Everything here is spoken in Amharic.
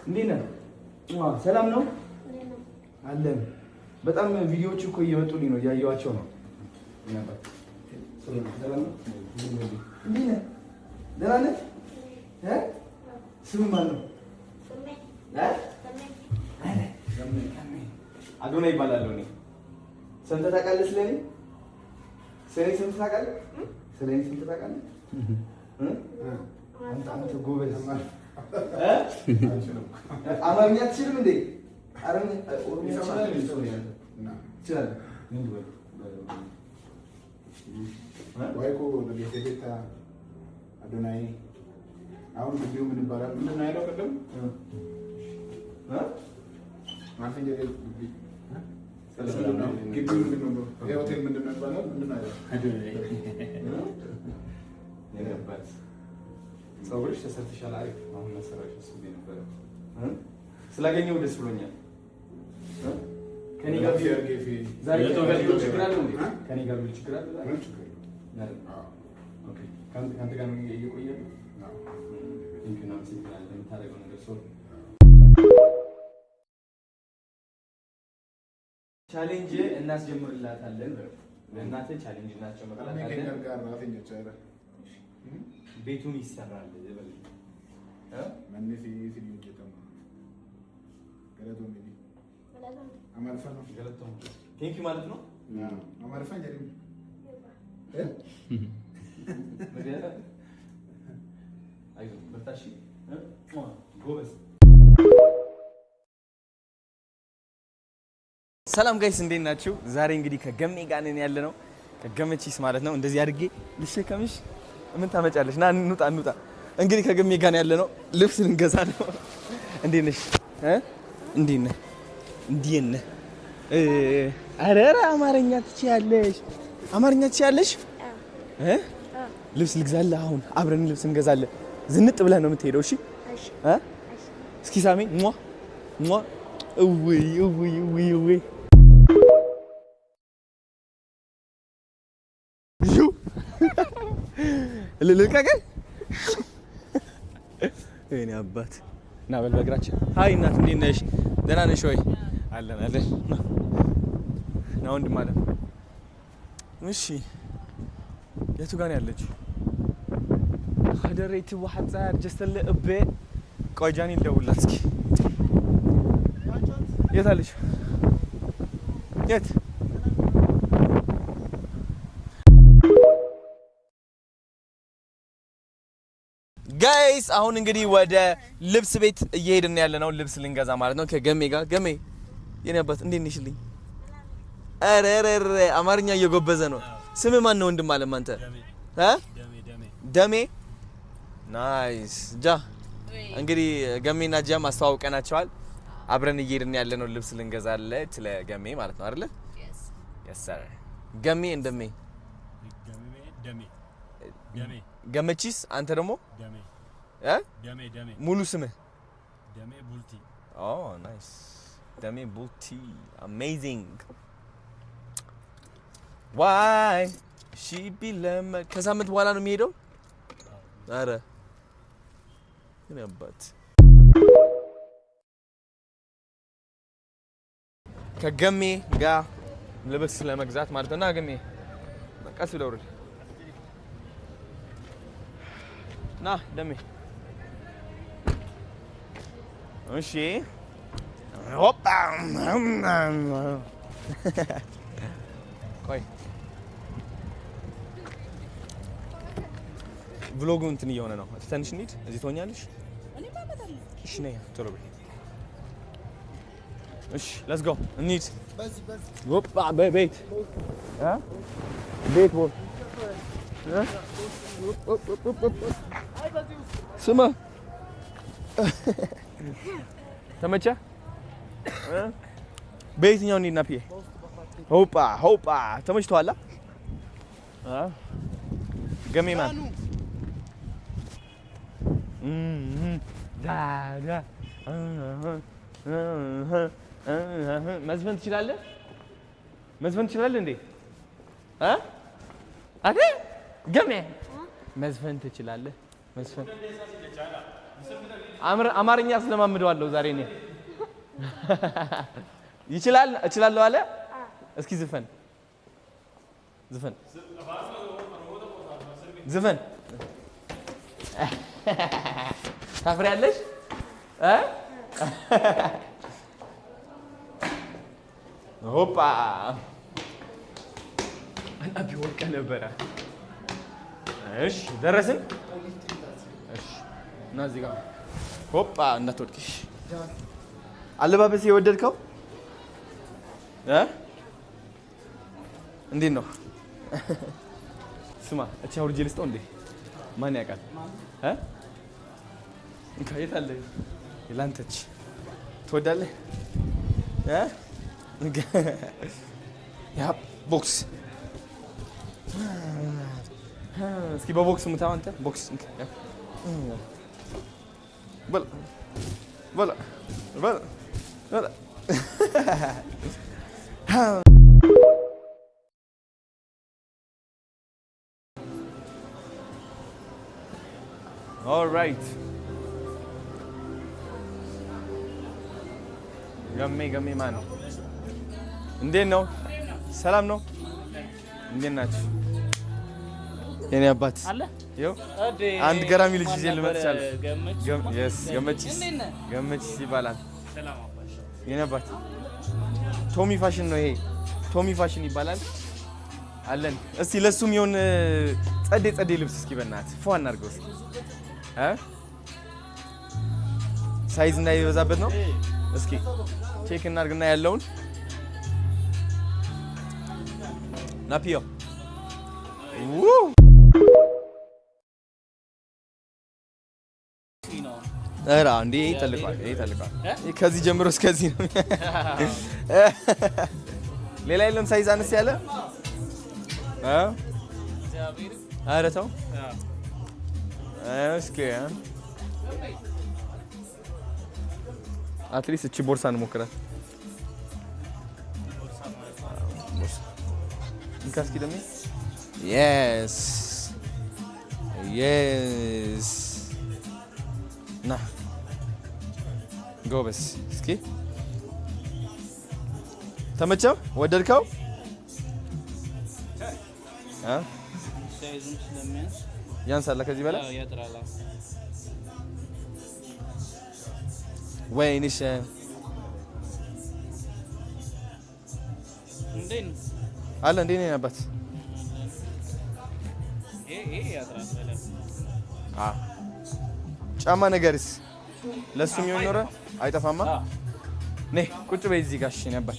እንዴት ነህ? ሰላም ነው አለን። በጣም ቪዲዮዎች እኮ እየመጡልኝ ነው እያየኋቸው ነው። ሰላም ነው? እንዴት ነህ? ደህና ነህ? ስም ማን ነው? አዶና ይባላለሁ እኔ። ሰምተህ ታውቃለህ ስለኔ? ስለኔ ሰምተህ ታውቃለህ? ስለኔ ሰምተህ ታውቃለህ? አንተ ጎበዝ አማርኛ አትችልም እንዴ? አረም ኦሮምኛ ትችላለህ? ዋይኮ ለቤተቤታ አዶናይ አሁን ግቢው ምን ይባላል? ምንድን ነው ያለው ቅድም? ማንፈኛ ግቢ ግቢው ምንድን ነው? የሆቴል ምንድን ነው ይባላል? ምንድን ነው ያለው? የነበር ፀጉርሽ ተሰርተሻል። አሪፍ አሁን መሰራሽ እሱ ነበር። ስላገኘው ደስ ብሎኛል። ከኔ ጋር ዛሬ ቢሆን ችግር አለው እንዴ? ከኔ ጋር ቢሆን ችግር አለው? ምንም ችግር የለም። ኦኬ ካንተ ጋር ነው እየቆየህ ነው? እንትና ሲባል ለምታደርገው ነገር ሶል ቻሌንጅ እናስጀምርላታለን። ለእናቴ ቻሌንጅ እናስጀምርላታለን። ቤቱን ይሰራል ይበል ማንኔ ሲሲሊ ይተማ ገለቶ ምን አማርፋ ነው ገለቶ ቴንክ ዩ ማለት ነው። አማርፋ ጀሪም አይዞ በርታሽ ጎበዝ። ሰላም ጋይስ እንዴት ናችሁ? ዛሬ እንግዲህ ከገሜ ጋር ነን ያለነው ከገመቺስ ማለት ነው። እንደዚህ አድርጌ ልሸከምሽ ምን ታመጫለሽ? ና እንውጣ እንውጣ። እንግዲህ ከገሜ ጋር ነው ያለነው። ልብስ ልንገዛ ነው። እንዴት ነሽ? እንዴት ነህ? እንዴት ነህ? ኧረ አማርኛ ትችያለሽ? አማርኛ ትችያለሽ? ልብስ ልግዛልህ። አሁን አብረን ልብስ እንገዛለን። ዝንጥ ብለህ ነው የምትሄደው። እሺ እስኪ ሳሜኝ ሟ ሟ እውይ እውይ እውይ እውይ ልልቀቀኝ እኔ አባት ና በል በእግራችን። ሃይ እናት እንዴት ነሽ? ደህና ነሽ ወይ? አለን አለን ና ወንድም አለ። እሺ የቱ ጋር ነው ያለችው? ሀደሬት ዋሐት ጻር ጀስተለ እቤ ቆጃኒ እንደውላት እስኪ የት አለች? የት ጋይስ አሁን እንግዲህ ወደ ልብስ ቤት እየሄድን ያለነው ልብስ ልንገዛ ማለት ነው ከገሜ ጋር። ገሜ የኔ አባት እንዴት ነሽልኝ? አረረረ አማርኛ እየጎበዘ ነው። ስም ማን ነው ወንድም አለም አንተ? ደሜ ናይስ ጃ። እንግዲህ ገሜና ጃም አስተዋውቀናቸዋል። አብረን እየሄድን ያለነው ልብስ ልንገዛለት ለገሜ ማለት ነው አይደለ? yes sir ገሜ እንደሜ ደሜ ገመቺስ አንተ ደግሞ ደሜ ደሜ ሙሉ ስምህ ደሜ ቡልቲ። ኦ ናይስ ደሜ ቡልቲ አሜዚንግ ዋይ ሺ ቢለም ከሳምንት በኋላ ነው የሚሄደው። አረ ምን አባት ከገሜ ጋር ልብስ ለመግዛት ማለት ነው። ገሜ በቃ ስለውረድ ና ደሜ እሺ ሆፓ ቆይ ቭሎጉ እንትን እየሆነ ነው። ትንሽ እንሂድ። እዚህ ትሆኛለሽ? እሺ ነይ ቶሎ በይ። እሺ ሌትስ ጎ እንሂድ። ሆፓ ቤት ቤት ቦ ስማ ተመቸ? በየትኛው እንሂድ? ናፒ ሆፓ ሆፓ ተመችቶሃል? ገሜ ማን ዳዳ መዝፈን ትችላለህ? መዝፈን ትችላለህ እንዴ? አደ ገሜ መዝፈን ትችላለህ? መዝፈን አማርኛ ስለማምደዋለሁ ዛሬ እኔ ይችላል እችላለሁ አለ እስኪ ዝፈን ታፍሪያለሽ ሆፓ አናቢ ወርቀ ነበረ እሺ ደረስን እሺ እና እዚህ ጋር ሆፓ እንዳትወድቂሽ አለባበስ የወደድከው እንዴት ነው ስማ እቺ አውርጄ ልስጠው እንዴ ማን ያውቃል የት አለ የላንተች ትወዳለህ ያ ቦክስ እስኪ በቦክስ ሙታው አንተ ቦክስ በላ all right ገሜ ማን እንዴት ነው ሰላም ነው እንዴት ናችሁ የኔ አባት አለ ይኸው አንድ ገራሚ ልጅ ይዤ ልመጥቻለሁ ገመችስ ይባላል ሰላም አባሽ የኔ አባት ቶሚ ፋሽን ነው ይሄ ቶሚ ፋሽን ይባላል አለን እስቲ ለሱም ይሁን ጸዴ ልብስ እስኪ በእናትህ ፏ እናድርገው እስኪ ሳይዝ እንዳይበዛበት ነው እስኪ ቼክ እናድርግና ያለውን ናፒዮ ኧረ እንዴ ይተልቋል ከዚህ ጀምሮ እስከዚህ ነው ሌላ የለም ሳይዝ አነስ ያለ ኧረ ተው እስኪ አትሊስት እቺ ቦርሳ እንሞክራት እንካስኪ ደሜ yes ና ጎበስ እስኪ ተመቸው ወደድከው ሳይዙን ስለሚያንስ ያንሳል ከዚህ በላይ ያጥራላ ወይንሽ እንዴት አለ እንዴት ነው አባት ይሄ ያጥራላ ጫማ ነገርስ ለሱ የሚሆን ኖረ አይጠፋማ ነይ ቁጭ በይ እዚህ ጋር እሺ ነበር